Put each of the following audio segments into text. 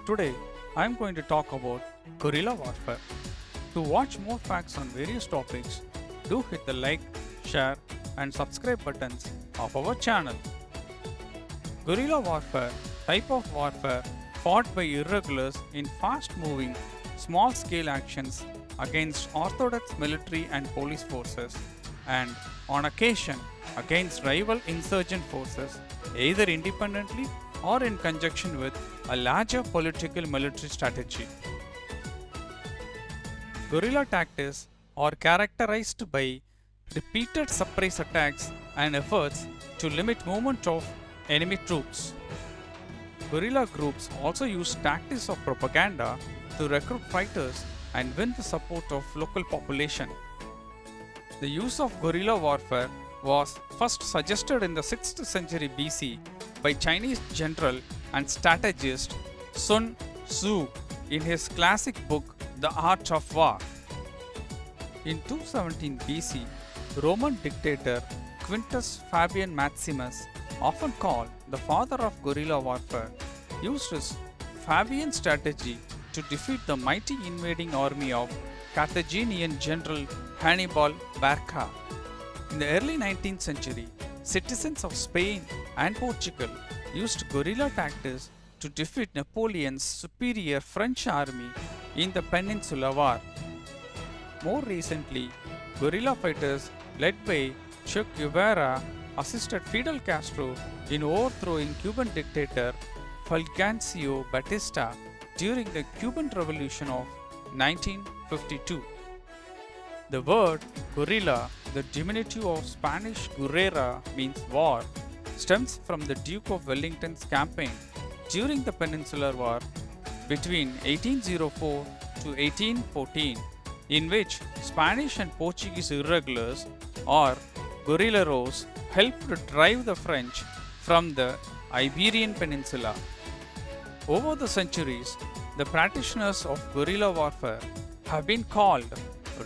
Today, I am going to talk about guerrilla warfare. To watch more facts on various topics, do hit the like, share, and subscribe buttons of our channel. Guerrilla warfare, type of warfare fought by irregulars in fast-moving, small-scale actions against orthodox military and police forces, and on occasion against rival insurgent forces, either independently or in conjunction with a larger political military strategy. Guerrilla tactics are characterized by repeated surprise attacks and efforts to limit movement of enemy troops. Guerrilla groups also use tactics of propaganda to recruit fighters and win the support of local population. The use of guerrilla warfare was first suggested in the 6th century BC by Chinese general and strategist Sun Tzu in his classic book The Art of War. In 217 BC, Roman dictator Quintus Fabian Maximus, often called the father of guerrilla warfare, used his Fabian strategy to defeat the mighty invading army of Carthaginian general Hannibal Barca. In the early 19th century, citizens of Spain and Portugal used guerrilla tactics to defeat Napoleon's superior French army in the Peninsular War. More recently, guerrilla fighters led by Che Guevara assisted Fidel Castro in overthrowing Cuban dictator Fulgencio Batista during the Cuban Revolution of 1952. The word guerrilla, the diminutive of Spanish guerrera, means war, stems from the Duke of Wellington's campaign during the Peninsular War between 1804 to 1814, in which Spanish and Portuguese irregulars or guerrilleros helped to drive the French from the Iberian Peninsula. Over the centuries, the practitioners of guerrilla warfare have been called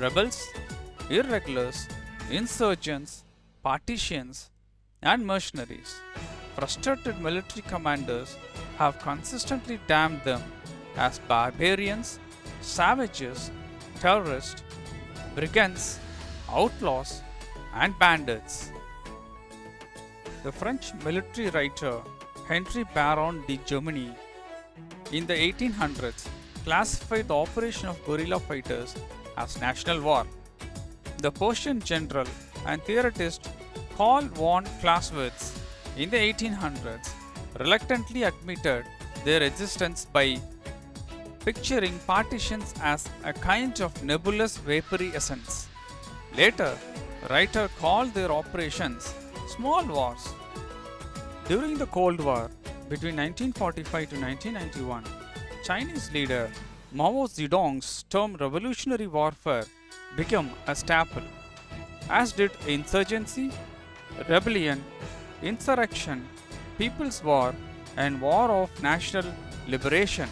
rebels, irregulars, insurgents, partitions, and mercenaries. Frustrated military commanders have consistently damned them as barbarians, savages, terrorists, brigands, outlaws, and bandits. The French military writer Henri Baron de Jomini in the 1800s classified the operation of guerrilla fighters as national war. The Persian general and theoretist Karl von Clausewitz in the 1800s reluctantly admitted their existence by picturing partitions as a kind of nebulous vapory essence. Later, the writer called their operations small wars. During the Cold War between 1945 to 1991, Chinese leader Mao Zedong's term revolutionary warfare became a staple, as did insurgency, rebellion, insurrection, people's war, and war of national liberation.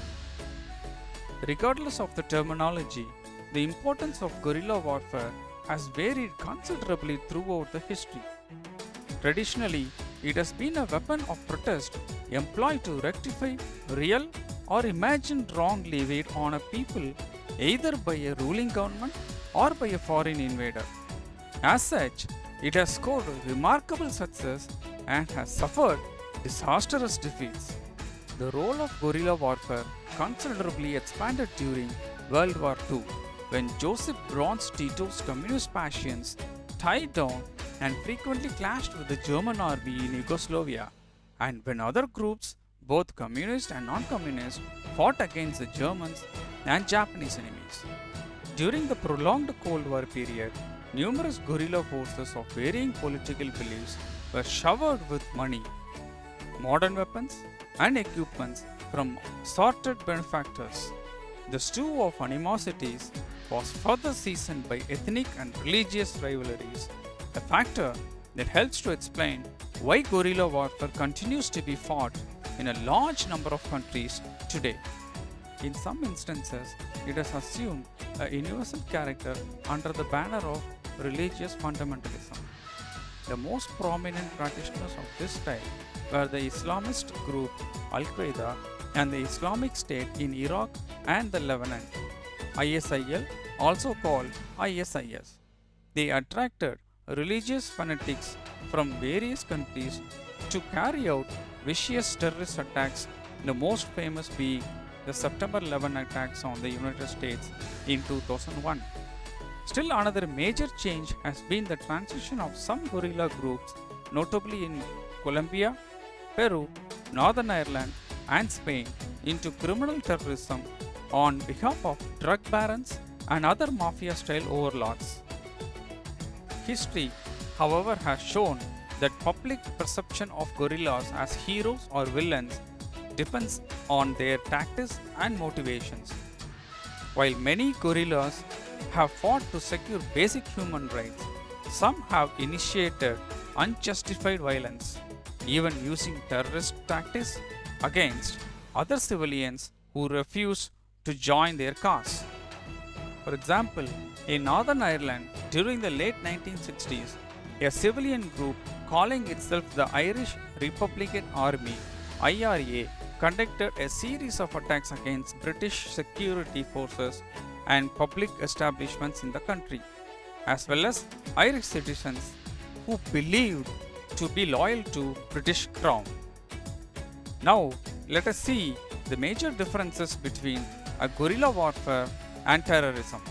Regardless of the terminology, the importance of guerrilla warfare has varied considerably throughout the history. Traditionally, it has been a weapon of protest employed to rectify real or imagined wrong levied on a people either by a ruling government or by a foreign invader. As such, it has scored remarkable success and has suffered disastrous defeats. The role of guerrilla warfare considerably expanded during World War II, when Joseph Broz Tito's communist passions died down and frequently clashed with the German army in Yugoslavia, and when other groups, both communist and non-communist, fought against the Germans and Japanese enemies. During the prolonged Cold War period, numerous guerrilla forces of varying political beliefs were showered with money, modern weapons, and equipments from assorted benefactors. The stew of animosities was further seasoned by ethnic and religious rivalries, a factor that helps to explain why guerrilla warfare continues to be fought in a large number of countries today. In some instances, it has assumed a universal character under the banner of religious fundamentalism. The most prominent practitioners of this type were the Islamist group Al Qaeda and the Islamic State in Iraq and the Levant, ISIL, also called ISIS. They attracted religious fanatics from various countries to carry out vicious terrorist attacks, the most famous being the September 11 attacks on the United States in 2001. Still, another major change has been the transition of some guerrilla groups, notably in Colombia, Peru, Northern Ireland, and Spain, into criminal terrorism on behalf of drug barons and other mafia style overlords. History, however, has shown that public perception of guerrillas as heroes or villains depends on their tactics and motivations. While many guerrillas have fought to secure basic human rights, some have initiated unjustified violence, even using terrorist tactics against other civilians who refuse to join their cause. For example, in Northern Ireland during the late 1960s, a civilian group calling itself the Irish Republican Army (IRA) conducted a series of attacks against British security forces and public establishments in the country, as well as Irish citizens who believed to be loyal to British Crown. Now, let us see the major differences between a guerrilla warfare and terrorism.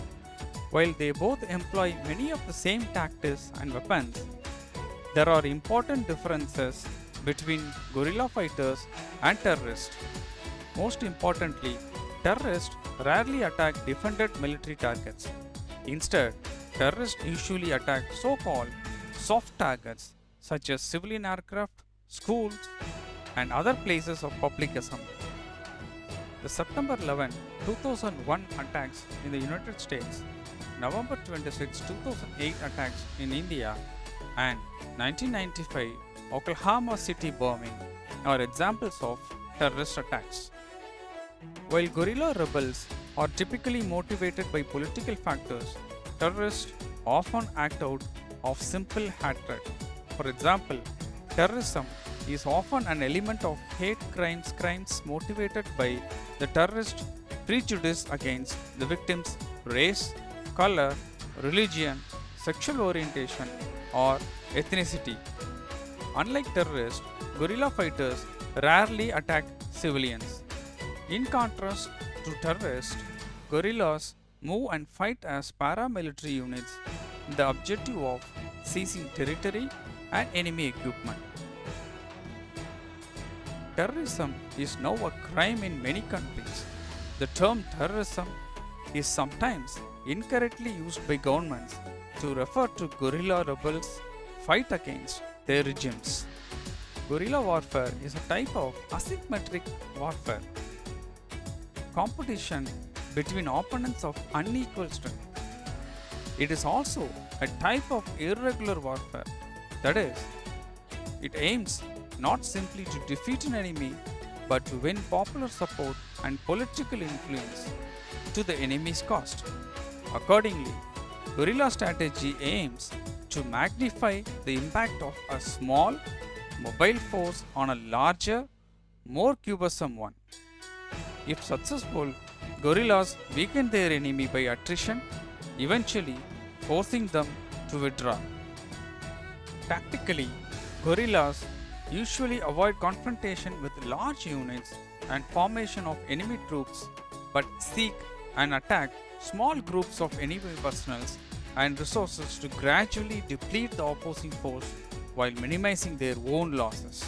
While they both employ many of the same tactics and weapons, there are important differences between guerrilla fighters and terrorists. Most importantly, terrorists rarely attack defended military targets. Instead, terrorists usually attack so-called soft targets such as civilian aircraft, schools, and other places of public assembly. The September 11, 2001 attacks in the United States, November 26, 2008 attacks in India, and 1995 Oklahoma City bombing are examples of terrorist attacks. While guerrilla rebels are typically motivated by political factors, terrorists often act out of simple hatred. For example, terrorism is often an element of hate crimes motivated by the terrorist prejudice against the victim's race, color, religion, sexual orientation, or ethnicity. Unlike terrorists, guerrilla fighters rarely attack civilians. In contrast to terrorists, guerrillas move and fight as paramilitary units with the objective of seizing territory and enemy equipment. Terrorism is now a crime in many countries. The term terrorism is sometimes incorrectly used by governments to refer to guerrilla rebels' fight against their regimes. Guerrilla warfare is a type of asymmetric warfare, competition between opponents of unequal strength. It is also a type of irregular warfare, that is, it aims not simply to defeat an enemy but to win popular support and political influence to the enemy's cost. Accordingly, guerrilla strategy aims to magnify the impact of a small, mobile force on a larger, more cumbersome one. If successful, guerrillas weaken their enemy by attrition, eventually forcing them to withdraw. Tactically, guerrillas usually avoid confrontation with large units and formation of enemy troops, but seek and attack small groups of enemy personnel and resources to gradually deplete the opposing force while minimizing their own losses.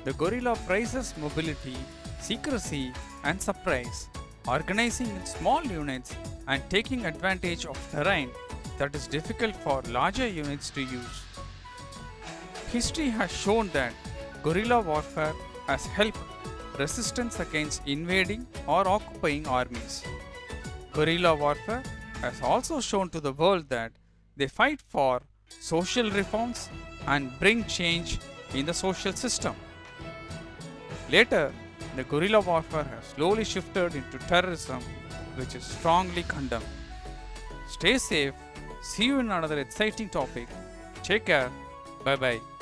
The guerrilla prizes mobility, secrecy, and surprise, organizing in small units and taking advantage of terrain that is difficult for larger units to use. History has shown that guerrilla warfare has helped resistance against invading or occupying armies. Guerrilla warfare has also shown to the world that they fight for social reforms and bring change in the social system. Later, the guerrilla warfare has slowly shifted into terrorism, which is strongly condemned. Stay safe. See you in another exciting topic. Take care. Bye bye.